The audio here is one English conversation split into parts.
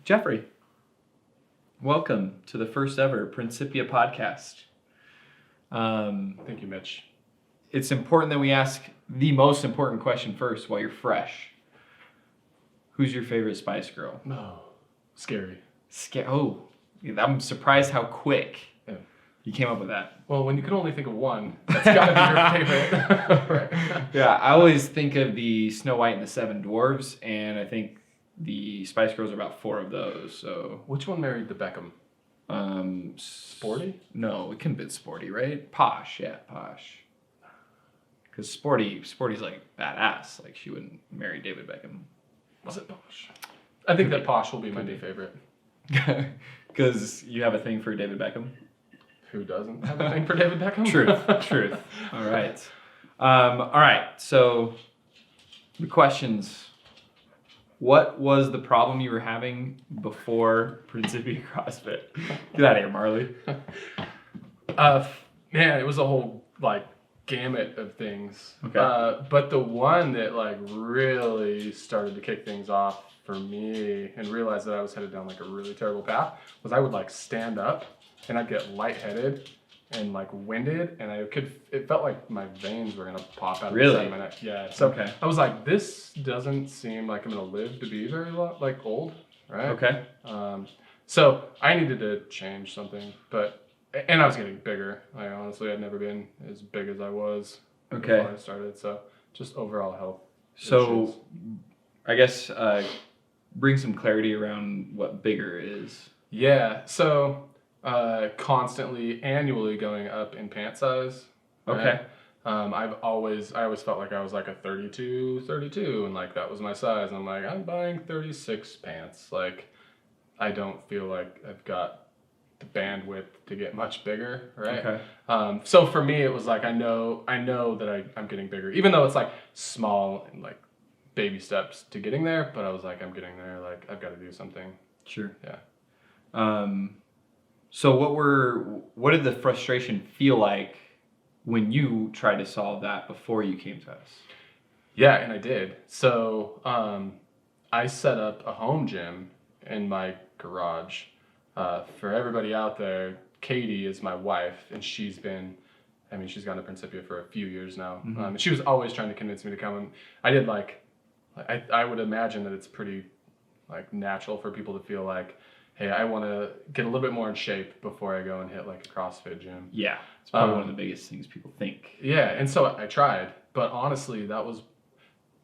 Jeffrey, welcome to the first ever Principia Podcast. Thank you, Mitch. It's important that we ask the most important question first while you're fresh. Who's your favorite Spice Girl? Oh, scary. I'm surprised how quick Yeah. you came up with that. Well, when you can only think of one, that's got to be your favorite. Right. Yeah, I always think of the Snow White and the Seven Dwarves, and I think the Spice Girls are about 4 of those. So Which one married the Beckham? Sporty? No, it couldn't be sporty, right? Posh, yeah, posh. Because sporty's like badass. Like she wouldn't marry David Beckham. Was it Posh? I think that Posh will be my new favorite. Because you have a thing for David Beckham? Who doesn't have a thing for David Beckham? Truth. All right. So the questions. What was the problem you were having before Principia CrossFit? Get out of here, Marley. Man, it was a whole gamut of things. Okay. But the one that really started to kick things off for me and realized that I was headed down a really terrible path was I would stand up and I'd get lightheaded and winded, and it felt like my veins were gonna pop out of the side of my neck. Yeah. So okay. I was like, this doesn't seem like I'm gonna live to be very old, right? Okay. So I needed to change something, and I was getting bigger. Honestly had never been as big as I was before I started. So just overall health issues. I guess bring some clarity around what bigger is. Yeah. So constantly, annually going up in pant size. Right? Okay. I always felt like I was a 32, and that was my size. I'm I'm buying 36 pants. I don't feel like I've got the bandwidth to get much bigger, right? Okay. So for me, it was I know that I'm getting bigger, even though it's small and baby steps to getting there. But I was I'm getting there. I've got to do something. Sure. Yeah. So what did the frustration feel like when you tried to solve that before you came to us? Yeah, and I did. So I set up a home gym in my garage. For everybody out there, Katie is my wife, and she's gone to Principia for a few years now. Mm-hmm. She was always trying to convince me to come. And I did I would imagine that it's pretty natural for people to feel hey, I want to get a little bit more in shape before I go and hit a CrossFit gym. Yeah, it's probably one of the biggest things people think. Yeah, and so I tried, but honestly, that was,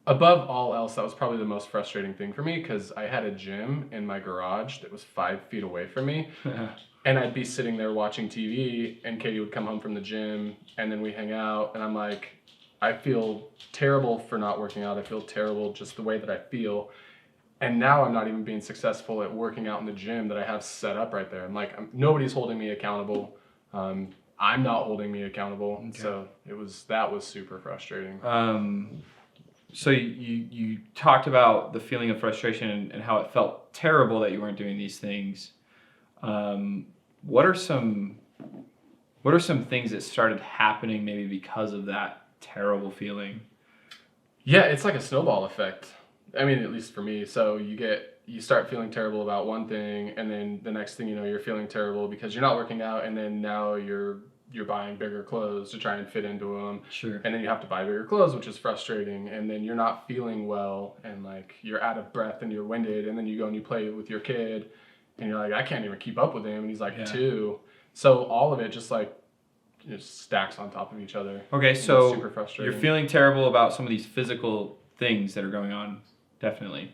above all else, that was probably the most frustrating thing for me, because I had a gym in my garage that was 5 feet away from me, and I'd be sitting there watching TV, and Katie would come home from the gym, and then we hang out, and I'm I feel terrible for not working out. I feel terrible just the way that I feel. And now I'm not even being successful at working out in the gym that I have set up right there. I'm nobody's holding me accountable. I'm not holding me accountable. Okay. So that was super frustrating. So you talked about the feeling of frustration and how it felt terrible that you weren't doing these things. What are some things that started happening maybe because of that terrible feeling? Yeah, it's like a snowball effect. At least for me. So you start feeling terrible about one thing, and then the next thing you know, you're feeling terrible because you're not working out, and then now you're buying bigger clothes to try and fit into them. Sure. And then you have to buy bigger clothes, which is frustrating, and then you're not feeling well, and you're out of breath and you're winded, and then you go and you play with your kid, and you're I can't even keep up with him, and he's 2. So all of it just stacks on top of each other. Okay, so super frustrating. You're feeling terrible about some of these physical things that are going on. Definitely.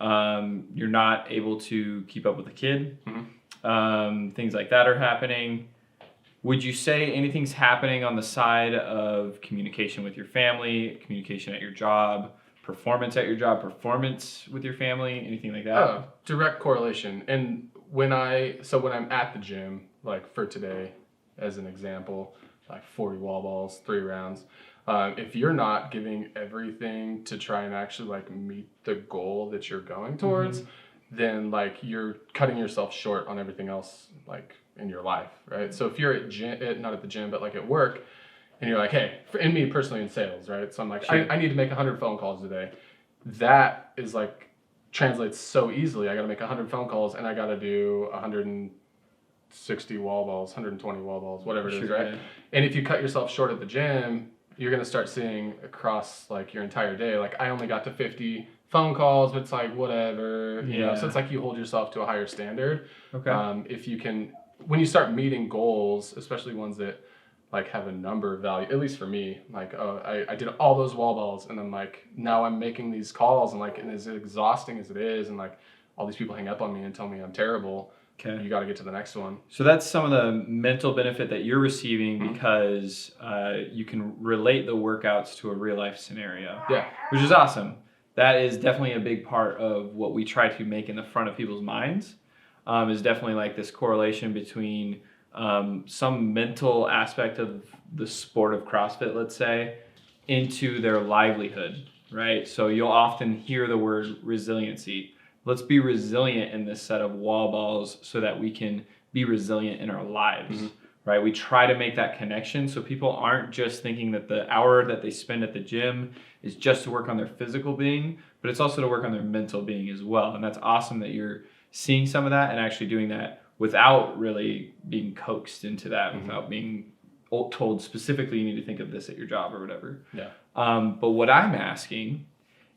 You're not able to keep up with the kid. Mm-hmm. Things like that are happening. Would you say anything's happening on the side of communication with your family, communication at your job, performance at your job, performance with your family, anything like that? Oh, direct correlation. And when I'm at the gym, for today, as an example, 40 wall balls, 3 rounds, if you're not giving everything to try and actually meet the goal that you're going towards, mm-hmm. then you're cutting yourself short on everything else in your life, right? So if you're not at the gym, but at work, and you're hey, and me personally in sales, right? So I'm sure. I need to make 100 phone calls today. That is translates so easily. I got to make 100 phone calls and I got to do 160 wall balls, 120 wall balls, whatever it is, right? Yeah. And if you cut yourself short at the gym, you're going to start seeing across like your entire day, like I only got to 50 phone calls, but it's like whatever, you know. So it's like you hold yourself to a higher standard. Okay. If you can, when you start meeting goals, especially ones that like have a number value, at least for me, like I did all those wall balls, and then like now I'm making these calls, and like, and as exhausting as it is, and like all these people hang up on me and tell me I'm terrible. Okay. You got to get to the next one. So that's some of the mental benefit that you're receiving because you can relate the workouts to a real life scenario. Yeah. Which is awesome. That is definitely a big part of what we try to make in the front of people's minds. Is definitely like this correlation between some mental aspect of the sport of CrossFit, let's say, into their livelihood, right? So you'll often hear the word resiliency. Let's be resilient in this set of wall balls so that we can be resilient in our lives, right? We try to make that connection so people aren't just thinking that the hour that they spend at the gym is just to work on their physical being, but it's also to work on their mental being as well. And that's awesome that you're seeing some of that and actually doing that without really being coaxed into that, without being told specifically you need to think of this at your job or whatever. Yeah. But what I'm asking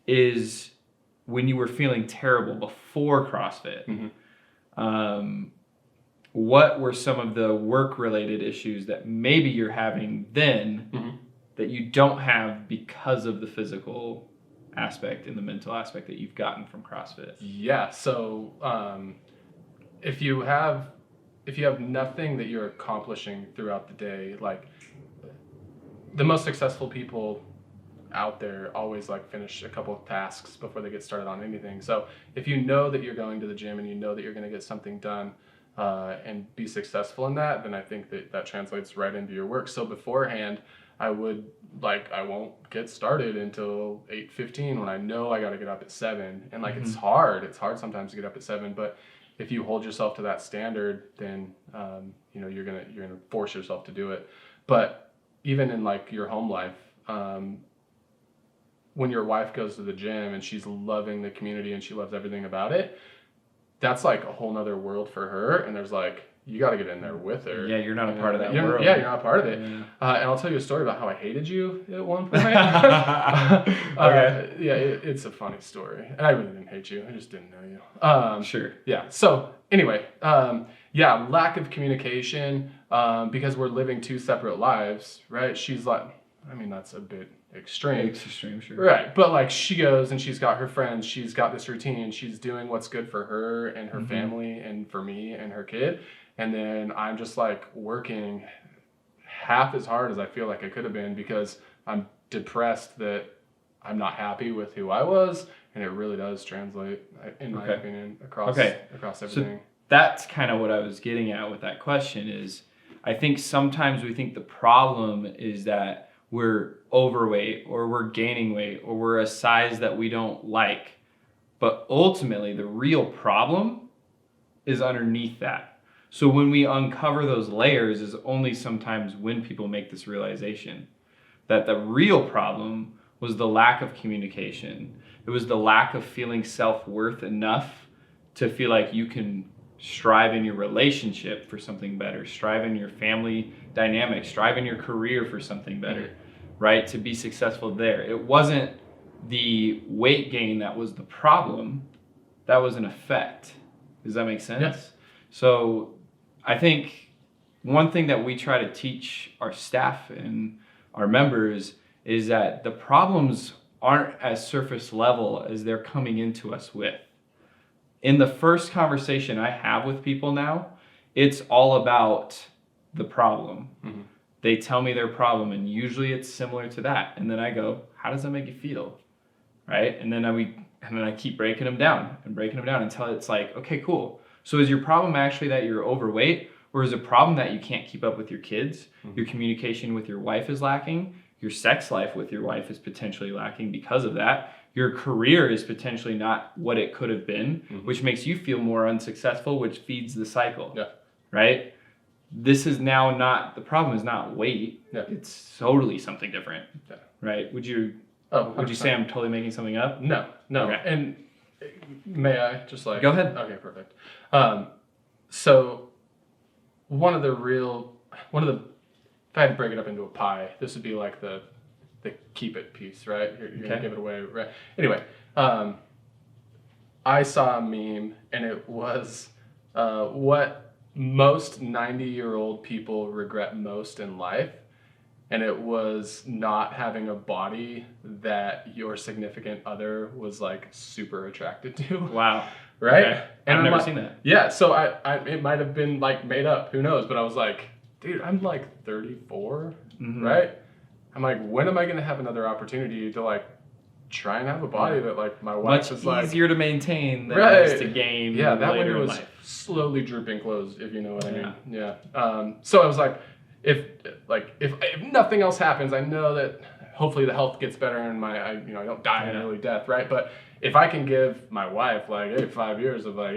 is, when you were feeling terrible before CrossFit, what were some of the work-related issues that maybe you're having then that you don't have because of the physical aspect and the mental aspect that you've gotten from CrossFit? Yeah. So if you have nothing that you're accomplishing throughout the day, like the most successful people out there always like finish a couple of tasks before they get started on anything. So if you know that you're going to the gym and you know that you're going to get something done and be successful in that, then I think that translates right into your work. So beforehand, I won't get started until 8:15 when I know I got to get up at 7. And like, it's hard sometimes to get up at 7, but if you hold yourself to that standard, then you're gonna force yourself to do it. But even in like your home life, when your wife goes to the gym and she's loving the community and she loves everything about it, that's like a whole nother world for her. And there's like, you got to get in there with her. Yeah, you're not a part of that world. Yeah, you're not a part of it. Yeah. And I'll tell you a story about how I hated you at one point. Okay. It's a funny story. And I really didn't hate you. I just didn't know you. Sure. Yeah. So anyway, lack of communication because we're living 2 separate lives, right? She's like, I mean, that's a bit extreme. It's extreme, sure. Right. But like she goes and she's got her friends, she's got this routine, she's doing what's good for her and her family and for me and her kid. And then I'm just like working half as hard as I feel like I could have been because I'm depressed that I'm not happy with who I was. And it really does translate, in my opinion, across everything. So that's kind of what I was getting at with that question is, I think sometimes we think the problem is that we're overweight or we're gaining weight or we're a size that we don't like. But ultimately, the real problem is underneath that. So when we uncover those layers is only sometimes when people make this realization that the real problem was the lack of communication. It was the lack of feeling self-worth enough to feel like you can strive in your relationship for something better, strive in your family dynamic, strive in your career for something better, right? To be successful there. It wasn't the weight gain that was the problem. That was an effect. Does that make sense? Yes. So I think one thing that we try to teach our staff and our members is that the problems aren't as surface level as they're coming into us with. In the first conversation I have with people now, it's all about the problem. They tell me their problem, and usually it's similar to that. And then I go, how does that make you feel? Right? And then I keep breaking them down until it's like, okay, cool. So is your problem actually that you're overweight, or is it a problem that you can't keep up with your kids? Your communication with your wife is lacking. Your sex life with your wife is potentially lacking because of that. Your career is potentially not what it could have been, which makes you feel more unsuccessful, which feeds the cycle. Yeah. Right? This is now not, the problem is not weight. Yeah. It's totally something different. Yeah. Right? Would you Oh, say I'm totally making something up? No. Okay. And May I just like... Go ahead. Okay, perfect. So one of the, if I had to break it up into a pie, this would be like the keep it piece, right? You're gonna give it away, right? Anyway, I saw a meme, and it was what most 90-year-old people regret most in life. And it was not having a body that your significant other was like super attracted to. Wow. Right? Okay. And I've never like, seen that. Yeah, so I it might have been like made up, who knows? But I was like, dude, I'm like 34, right? I'm like, when am I gonna have another opportunity to like try and have a body that like my wife is like... Much easier to maintain than it is to gain. Yeah, that later window in was life. slowly drooping closed, if you know what I mean. Yeah. So I was like, if nothing else happens, I know that hopefully the health gets better and I don't die an early death, right? But if I can give my wife like, hey, 5 years of like,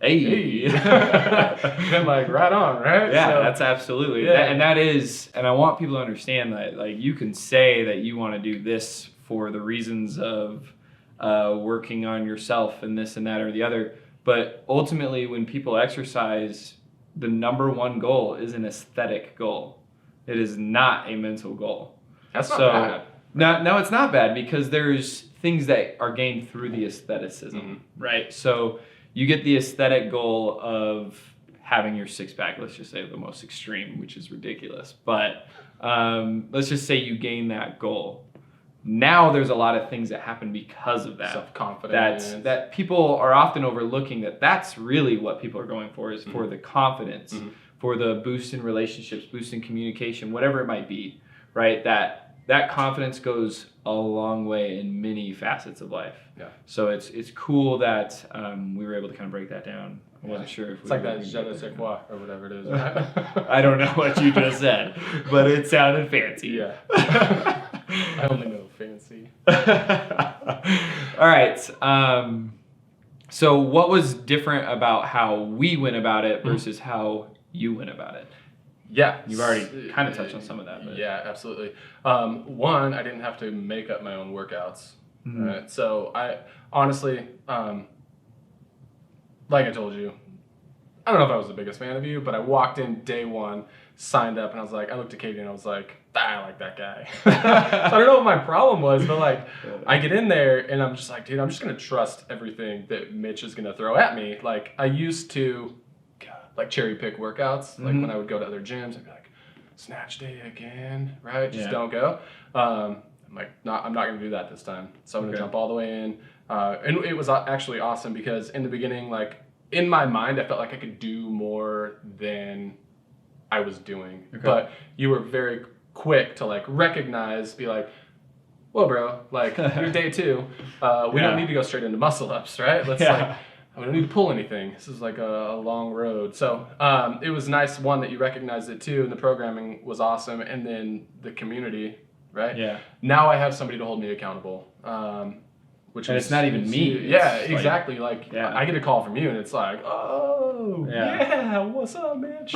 hey, then like right on, right? Yeah, so, that's absolutely. Yeah. And that is, and I want people to understand that like you can say that you want to do this for the reasons of working on yourself and this and that or the other, but ultimately when people exercise, the number one goal is an aesthetic goal. It is not a mental goal. That's not bad. No, it's not bad because there's things that are gained through the aestheticism, right? So you get the aesthetic goal of having your six-pack, let's just say the most extreme, which is ridiculous. But let's just say you gain that goal. Now there's a lot of things that happen because of that. Self-confidence. That people are often overlooking that's really what people are going for is for the confidence, for the boost in relationships, boost in communication, whatever it might be, right? That confidence goes a long way in many facets of life. Yeah. So it's cool that we were able to kind of break that down. I wasn't sure if it's like that je ne sais quoi or whatever it is. I don't know what you just said, but it sounded fancy. Yeah. I only know fancy. All right. So what was different about how we went about it versus how you went about it? Yeah. You've already kind of touched on some of that. But. Yeah, absolutely. One, I didn't have to make up my own workouts. Right? So I honestly, like I told you, I don't know if I was the biggest fan of you, but I walked in day one, signed up, and I looked at Katie and I was like, I like that guy. So I don't know what my problem was, but like I get in there and I'm just like, dude, I'm just going to trust everything that Mitch is going to throw at me. Like I used to like cherry pick workouts. Like when I would go to other gyms, I'd be like, snatch day again, right? Just don't go. I'm like, I'm not going to do that this time. So I'm going to jump all the way in. And it was actually awesome because in the beginning, like in my mind, I felt like I could do more than I was doing. Okay. But you were very quick to like recognize, be like, whoa, bro, like you're day two. We don't need to go straight into muscle ups, right? Let's like, we don't need to pull anything. This is like a long road. So it was nice, one, that you recognized it too, and the programming was awesome. And then the community, right? Yeah. Now I have somebody to hold me accountable. Which and it's not even me. Yeah, exactly. Like I get a call from you and it's like, oh, yeah what's up, Mitch?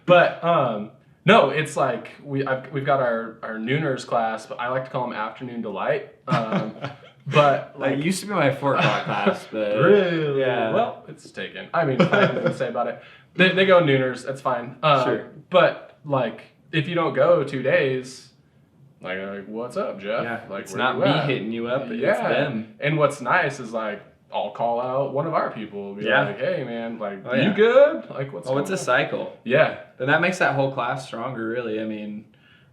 But no, it's like we've got our nooners class, but I like to call them afternoon delight. But like it used to be my 4 o'clock class, but really, well, it's taken. I mean, I have nothing to say about it. They go nooners, that's fine. Sure. But like, if you don't go 2 days, like what's up, Jeff? Yeah, like it's not me hitting you up, it's them. And what's nice is like I'll call out one of our people. Be like, hey man, like you good? Like what's it's a cycle. Yeah. And that makes that whole class stronger, really. I mean,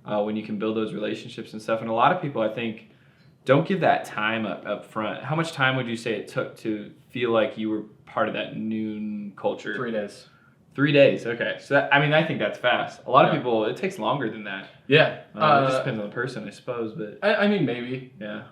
when you can build those relationships and stuff. And a lot of people, I think, don't give that time up front. How much time would you say it took to feel like you were part of that noon culture? 3 days. 3 days, okay. So that, I mean, I think that's fast. A lot of people, it takes longer than that. Yeah. It just depends on the person, I suppose. But I mean, maybe. Yeah.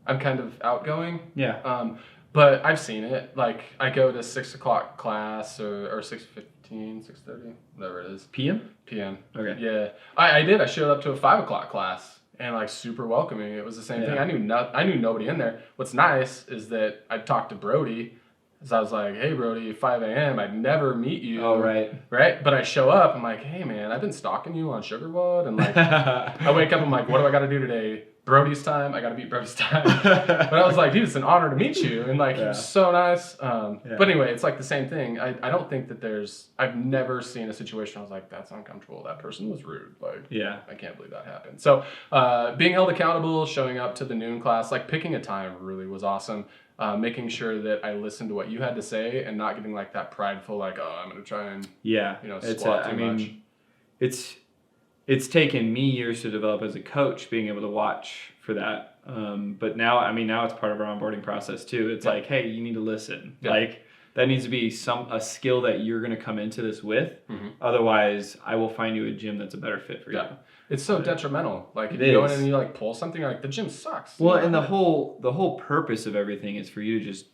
I'm kind of outgoing. Yeah. But I've seen it. Like, I go to 6 o'clock class or 6:15, 6:30, whatever it is. PM? PM. Okay. Yeah. I did. I showed up to a 5 o'clock class and like super welcoming. It was the same thing. I knew nobody in there. What's nice is that I talked to Brody. So I was like, hey, Brody, 5 a.m., I'd never meet you. Oh, right. Right? But I show up, I'm like, hey, man, I've been stalking you on Sugarbud. And like, I wake up, I'm like, what do I got to do today Brody's time. I got to beat Brody's time. But I was like, dude, it's an honor to meet you. And like, he was so nice. But anyway, it's like the same thing. I don't think that I've never seen a situation where I was like, that's uncomfortable. That person was rude. Like, I can't believe that happened. So being held accountable, showing up to the noon class, like picking a time really was awesome. Making sure that I listened to what you had to say and not getting like that prideful, like, oh, I'm going to try and, squat too much. It's taken me years to develop as a coach, being able to watch for that. But now it's part of our onboarding process too. It's like, hey, you need to listen. Yeah. Like that needs to be a skill that you're going to come into this with. Mm-hmm. Otherwise, I will find you a gym that's a better fit for you. It's so detrimental. Like if you go in and you like pull something, you're like the gym sucks. Well, and the whole purpose of everything is for you to just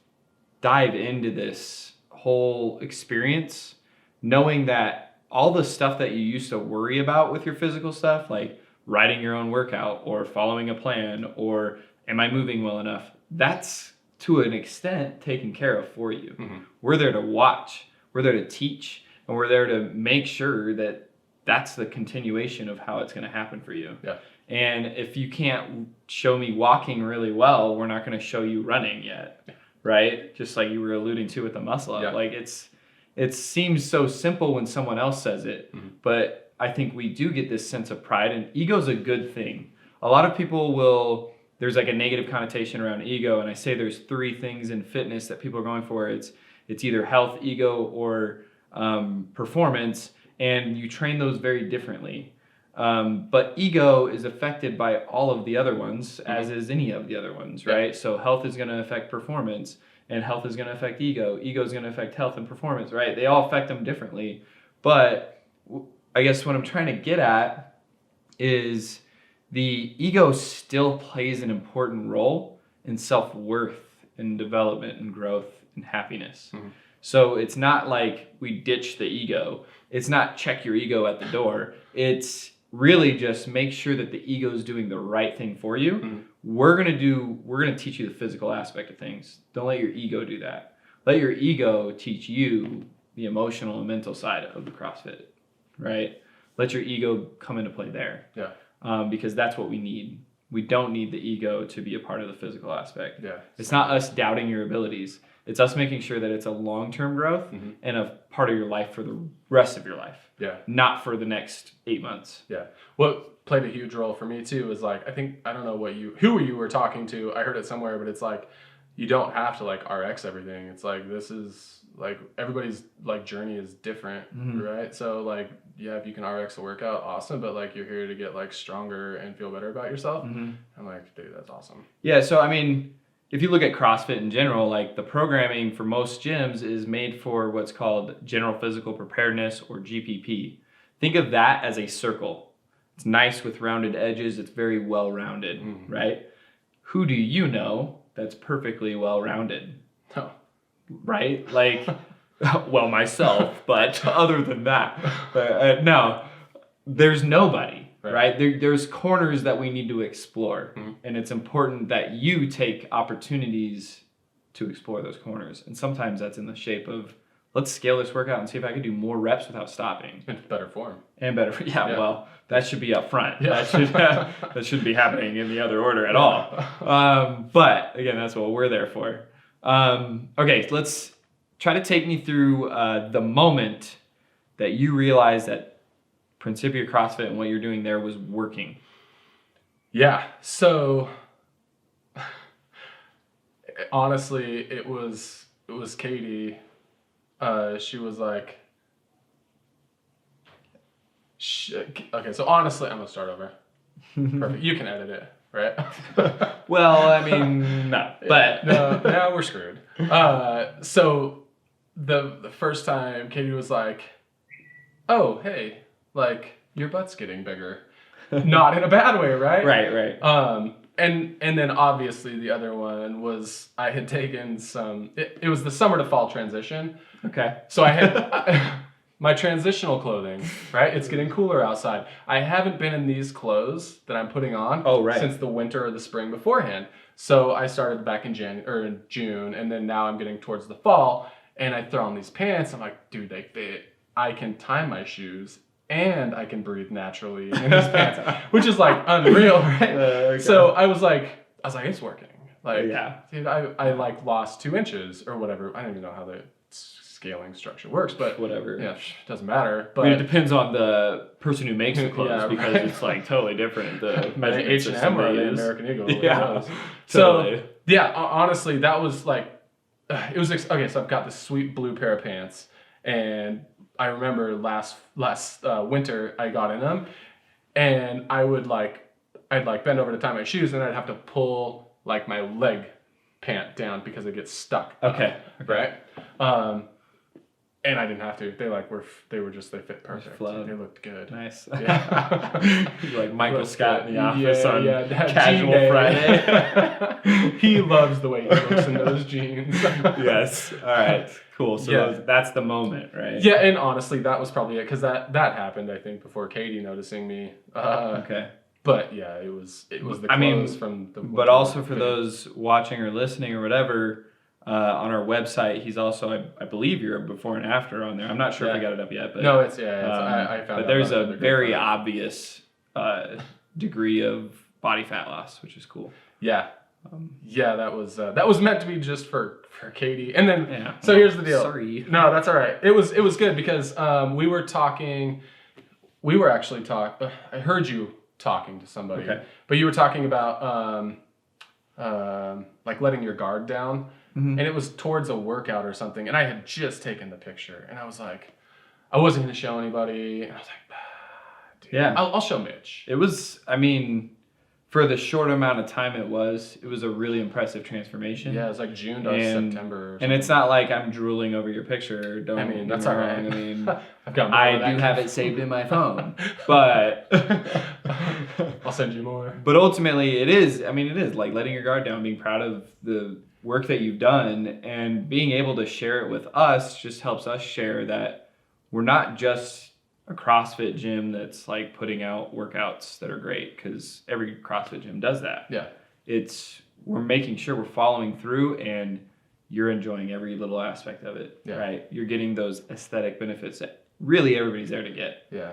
dive into this whole experience, knowing that all the stuff that you used to worry about with your physical stuff, like writing your own workout or following a plan or am I moving well enough, that's to an extent taken care of for you. Mm-hmm. We're there to watch, we're there to teach, and we're there to make sure that that's the continuation of how it's going to happen for you. Yeah. And if you can't show me walking really well, we're not going to show you running yet, right? Just like you were alluding to with the muscle up. Like it seems so simple when someone else says it, but I think we do get this sense of pride, and ego's a good thing. A lot of people there's like a negative connotation around ego, and I say there's 3 things in fitness that people are going for. It's either health, ego, or performance, and you train those very differently. But ego is affected by all of the other ones, as is any of the other ones, right? Yeah. So health is going to affect performance, and health is going to affect ego. Ego is going to affect health and performance, right? They all affect them differently. But I guess what I'm trying to get at is the ego still plays an important role in self-worth and development and growth and happiness. Mm-hmm. So it's not like we ditch the ego. It's not check your ego at the door. It's really just make sure that the ego is doing the right thing for you. Mm-hmm. We're going to teach you the physical aspect of things. Don't let your ego do that. Let your ego teach you the emotional and mental side of the CrossFit, right? Let your ego come into play there. Yeah. Because that's what we need. We don't need the ego to be a part of the physical aspect. Yeah. It's not us doubting your abilities. It's us making sure that it's a long-term growth and a part of your life for the rest of your life. Yeah. Not for the next 8 months. Yeah. What played a huge role for me too is like, I don't know who you were talking to. I heard it somewhere, but it's like, you don't have to like RX everything. It's like, this is like, everybody's like journey is different, right? So like, yeah, if you can RX a workout, awesome. But like, you're here to get like stronger and feel better about yourself. Mm-hmm. I'm like, dude, that's awesome. Yeah. So, I mean, if you look at CrossFit in general, like the programming for most gyms is made for what's called general physical preparedness or GPP. Think of that as a circle. It's nice with rounded edges. It's very well-rounded, right? Who do you know that's perfectly well-rounded? Oh. Right? Like, well, myself, but other than that, no, there's nobody. Right? There's corners that we need to explore. Mm-hmm. And it's important that you take opportunities to explore those corners. And sometimes that's in the shape of, let's scale this workout and see if I can do more reps without stopping. In better form. Yeah, well, that should be up front. Yeah. That shouldn't be happening in the other order at all. But again, that's what we're there for. Okay, let's try to take me through the moment that you realized that Principia CrossFit and what you're doing there was working. Yeah. So honestly, it was Katie. She was like, okay. So honestly, I'm gonna start over. Perfect. You can edit it, right? Well, I mean, no, but no, now we're screwed. So the first time Katie was like, "Oh, hey. Like, your butt's getting bigger." Not in a bad way, right? Right. And then obviously the other one was I had taken it was the summer to fall transition. Okay. So I had my transitional clothing, right? It's getting cooler outside. I haven't been in these clothes that I'm putting on since the winter or the spring beforehand. So I started back in June, and then now I'm getting towards the fall, and I throw on these pants. I'm like, dude, they fit. I can tie my shoes. and I can breathe naturally in these pants, which is like unreal, right? Okay. So I was like, it's working. Like, Yeah. dude, I like lost 2 inches or whatever. I don't even know how the scaling structure works, but Whatever. yeah, doesn't matter. But I mean, it depends on the person who makes the clothes Yeah, because right. it's like totally different. The measurement H&M system or they the use. American Eagle. Yeah, Totally. So yeah, honestly, that was like, it was okay. So I've got this sweet blue pair of pants, and I remember last winter I got in them, and I'd bend over to tie my shoes, and I'd have to pull like my leg pant down because it gets stuck. Okay. Right. And I didn't have to. They fit perfect. They looked good. Nice. Yeah. Like Michael Scott in the office on that Casual jean day. Friday. He loves the way he looks in those jeans. Yes. All right. Cool. So that's the moment, right? Yeah, and honestly, that was probably it because that happened, I think, before Katie noticing me. Okay. But yeah, it was the clothes from the. But also for those watching or listening or whatever. On our website, he's also, I believe you're a before and after on there. I'm not sure if we got it up yet, but no, I found. But there's a very obvious degree of body fat loss, which is cool. Yeah, that was meant to be just for Katie. And then so here's the deal. Sorry. No, that's all right. It was good because we were actually talking. I heard you talking to somebody, but you were talking about like letting your guard down. Mm-hmm. And it was towards a workout or something. And I had just taken the picture. And I was like, I wasn't going to show anybody. And I was like, dude, I'll show Mitch. It was, I mean, for the short amount of time it was a really impressive transformation. Yeah, it was like June to September. And it's not like I'm drooling over your picture. That's all right. I mean, I do have it saved in my phone. But I'll send you more. But ultimately, it is like letting your guard down, being proud of the work that you've done, and being able to share it with us just helps us share that we're not just a CrossFit gym that's like putting out workouts that are great, because every CrossFit gym does that. Yeah. We're making sure we're following through and you're enjoying every little aspect of it, right? You're getting those aesthetic benefits that really everybody's there to get. Yeah.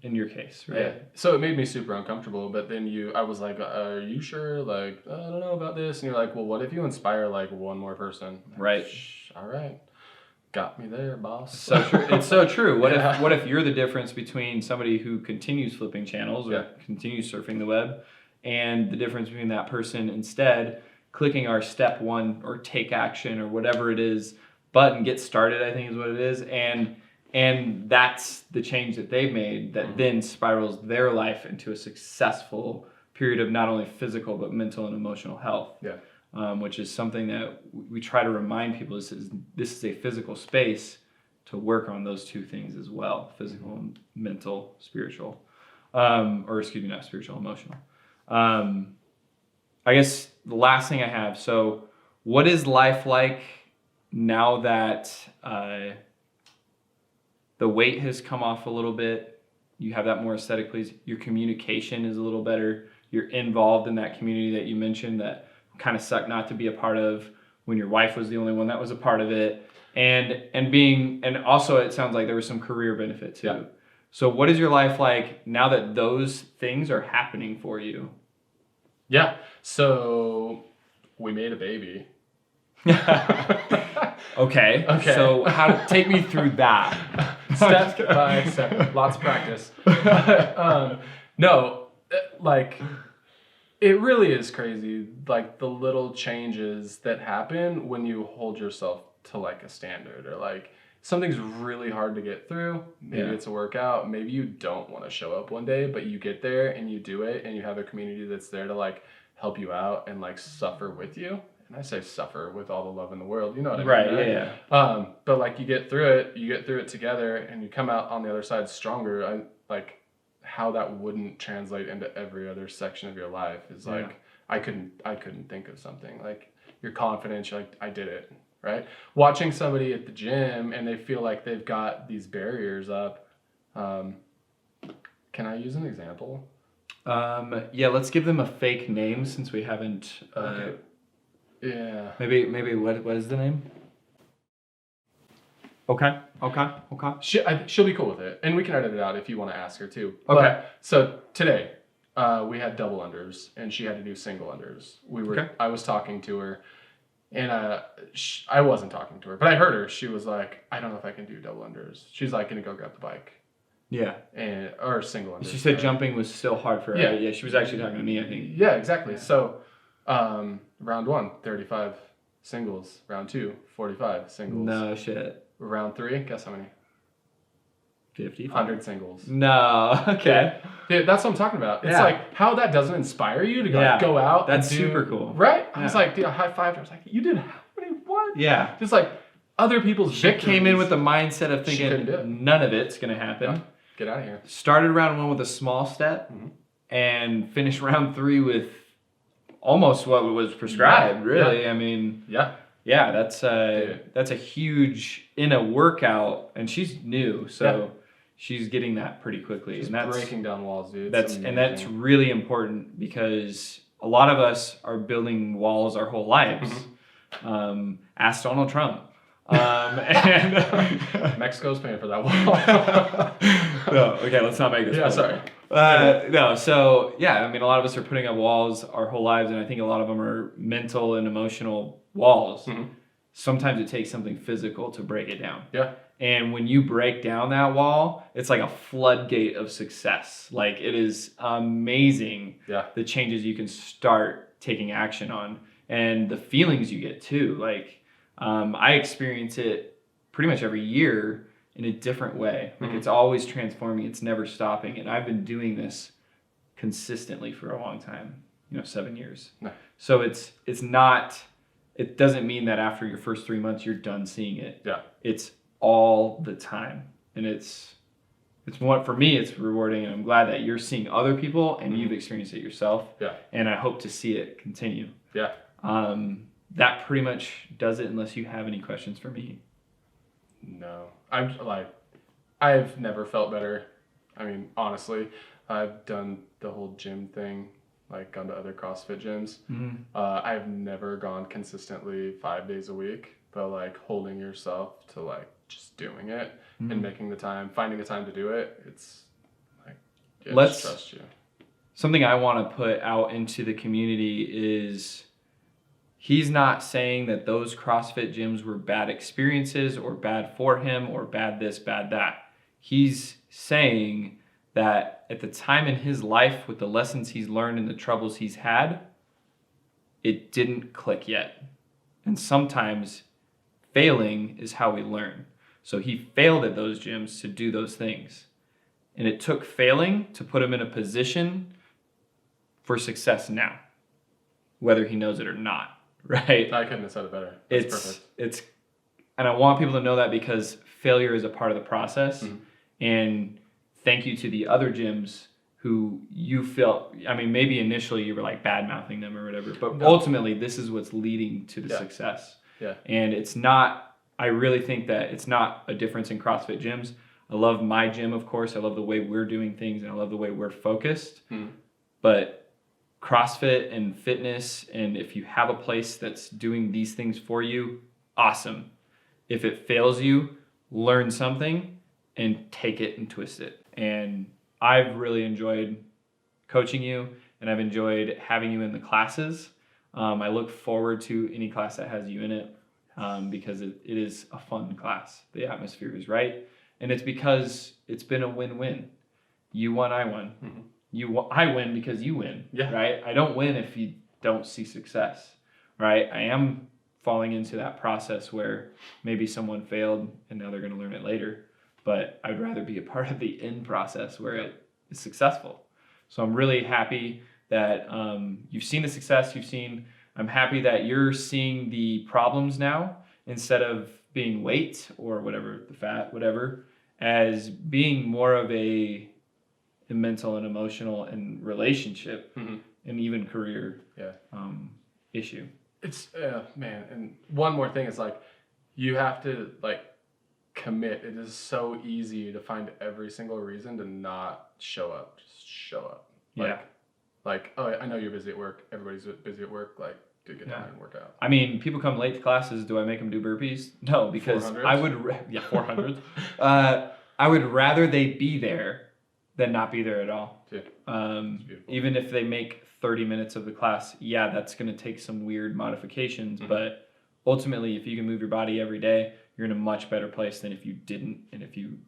In your case, right? Yeah. So it made me super uncomfortable, but then I was like, are you sure? Like, I don't know about this. And you're like, well, what if you inspire like one more person? Right. All right. Got me there, boss. So true. It's so true. What if you're the difference between somebody who continues flipping channels or continues surfing the web, and the difference between that person instead clicking our step 1 or take action or whatever it is button, get started, I think is what it is, and that's the change that they've made that then spirals their life into a successful period of not only physical but mental and emotional health. Yeah. Which is something that we try to remind people. This is a physical space to work on those two things as well: physical and mental, spiritual, not spiritual, emotional. I guess the last thing I have. So, what is life like now that the weight has come off a little bit? You have that more aesthetic, please. Your communication is a little better. You're involved in that community that you mentioned that kind of sucked not to be a part of when your wife was the only one that was a part of it. And also it sounds like there was some career benefit too. Yeah. So what is your life like now that those things are happening for you? Yeah. So we made a baby. Okay. So take me through that. Step by step. Lots of practice. No, like it really is crazy. Like the little changes that happen when you hold yourself to like a standard, or like something's really hard to get through. Maybe it's a workout. Maybe you don't want to show up one day, but you get there and you do it, and you have a community that's there to like help you out and like suffer with you. And I say suffer with all the love in the world. You know what I mean? Right, yeah. But like you get through it together, and you come out on the other side stronger. How that wouldn't translate into every other section of your life is like, I couldn't think of something. Like your confidence, you're like, I did it, right? Watching somebody at the gym and they feel like they've got these barriers up. Can I use an example? Let's give them a fake name since we haven't. Okay. Yeah. Maybe what is the name? Okay. She'll be cool with it, and we can edit it out if you want to ask her too. Okay. But, so today, we had double unders, and she had to do single unders. I was talking to her, and I wasn't talking to her, but I heard her. She was like, "I don't know if I can do double unders." She's like, "Gonna go grab the bike." Yeah. Or single unders. She said jumping was still hard for her. Yeah. Yeah. She was actually talking to me, I think. Yeah, exactly. So, round 1, 35 singles. Round 2, 45 singles. No shit. Round 3, guess how many? 50. 100 singles. No. Okay. Yeah, that's what I'm talking about. It's Yeah. like how that doesn't inspire you to go out. That's and do, super cool. Right? I Yeah. was like, dude, I high-fived. I was like, you did how many? What? Yeah. Just like other people's She came in with the mindset of She couldn't do it. thinking none of it's going to happen. Yeah. Get out of here. Started round 1 with a small step and finished round 3 with almost what was prescribed, really. Yeah. I mean, Yeah. yeah, that's a huge in a workout, and she's new, so she's getting that pretty quickly. She's and that's breaking down walls, dude. that's really important because a lot of us are building walls our whole lives. Ask Donald Trump. And Mexico's paying for that wall. no, okay, let's not make this. Yeah, sorry. No, so yeah, I mean, a lot of us are putting up walls our whole lives, and I think a lot of them are mental and emotional walls. Sometimes it takes something physical to break it down. Yeah. And when you break down that wall, it's like a floodgate of success. Like, it is amazing the changes you can start taking action on and the feelings you get too. Like, I experience it pretty much every year in a different way. Like, it's always transforming. It's never stopping. And I've been doing this consistently for a long time, 7 years. No. So it doesn't mean that after your first 3 months, you're done seeing it. Yeah. It's all the time. And it's what, for me, it's rewarding. And I'm glad that you're seeing other people and you've experienced it yourself. Yeah. And I hope to see it continue. Yeah. That pretty much does it, unless you have any questions for me. No. I've never felt better. I mean, honestly, I've done the whole gym thing, like gone to other CrossFit gyms. I've never gone consistently 5 days a week, but like holding yourself to like just doing it and making the time, finding the time to do it, it's like, just trust you. Something I want to put out into the community is, he's not saying that those CrossFit gyms were bad experiences or bad for him or bad this, bad that. He's saying that at the time in his life, with the lessons he's learned and the troubles he's had, it didn't click yet. And sometimes failing is how we learn. So he failed at those gyms to do those things. And it took failing to put him in a position for success now, whether he knows it or not. Right? I couldn't have said it better. That's perfect. And I want people to know that, because failure is a part of the process. And thank you to the other gyms who you felt, I mean, maybe initially you were like bad mouthing them or whatever, but ultimately this is what's leading to the success. Yeah. And I really think that it's not a difference in CrossFit gyms. I love my gym, of course. I love the way we're doing things, and I love the way we're focused. But CrossFit and fitness, and if you have a place that's doing these things for you, awesome. If it fails you, learn something and take it and twist it. And I've really enjoyed coaching you, and I've enjoyed having you in the classes. I look forward to any class that has you in it, because it is a fun class. The atmosphere is right. And it's because it's been a win-win. You won, I won. I win because you win, right? I don't win if you don't see success, right? I am falling into that process where maybe someone failed and now they're going to learn it later, but I'd rather be a part of the end process where it is successful. So I'm really happy that you've seen the success I'm happy that you're seeing the problems now, instead of being weight or whatever, the fat, whatever, as being more of a mental and emotional and relationship and even career issue. It's man, and one more thing is like, you have to like commit. It is so easy to find every single reason to not show up. Just show up. Like, oh, I know you're busy at work. Everybody's busy at work. Like, to get down and work out. I mean, people come late to classes. Do I make them do burpees? No, because 400s? I would 400. I would rather they be there than not be there at all. Yeah. Even if they make 30 minutes of the class, yeah, that's going to take some weird modifications, but ultimately, if you can move your body every day, you're in a much better place than if you didn't, and if you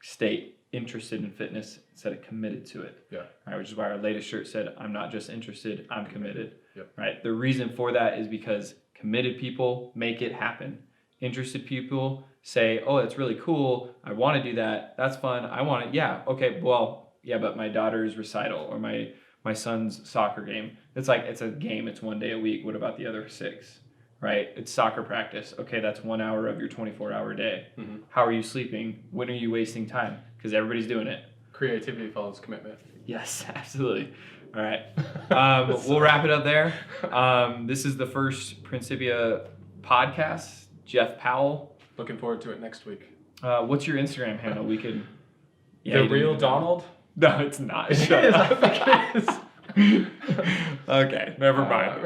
stay interested in fitness instead of committed to it. Yeah. Right, which is why our latest shirt said, "I'm not just interested, I'm committed." Yep. Right. The reason for that is because committed people make it happen. Interested people say, "Oh, that's really cool. I want to do that. That's fun. I want it." Yeah. Okay. Well, yeah, but my daughter's recital or my son's soccer game. It's like, it's a game. It's one day a week. What about the other 6? Right? It's soccer practice. Okay, that's 1 hour of your 24-hour day. How are you sleeping? When are you wasting time? Because everybody's doing it. Creativity follows commitment. Yes, absolutely. All right. We'll wrap it up there. This is the first Principia podcast. Jeff Powell. Looking forward to it next week. What's your Instagram handle? We could... The Real Donald? No, it's not. It is. I think it is. Okay, never mind.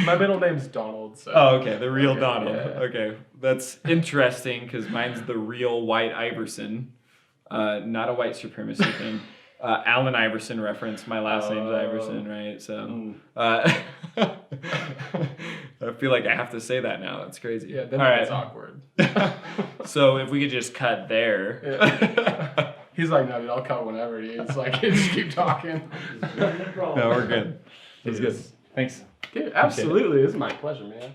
My middle name's Donald. So. Oh, okay, the Real Donald. Yeah. Okay, that's interesting because mine's the Real White Iverson, not a white supremacy thing. Allen Iverson reference. My last name's Iverson, right? So I feel like I have to say that now. It's crazy. Yeah, then it's awkward. So if we could just cut there. Yeah. He's like, no, dude, I'll cut whenever, dude. It's like, just keep talking. No, we're good. That's good. Thanks. Dude, absolutely. This is my pleasure, man.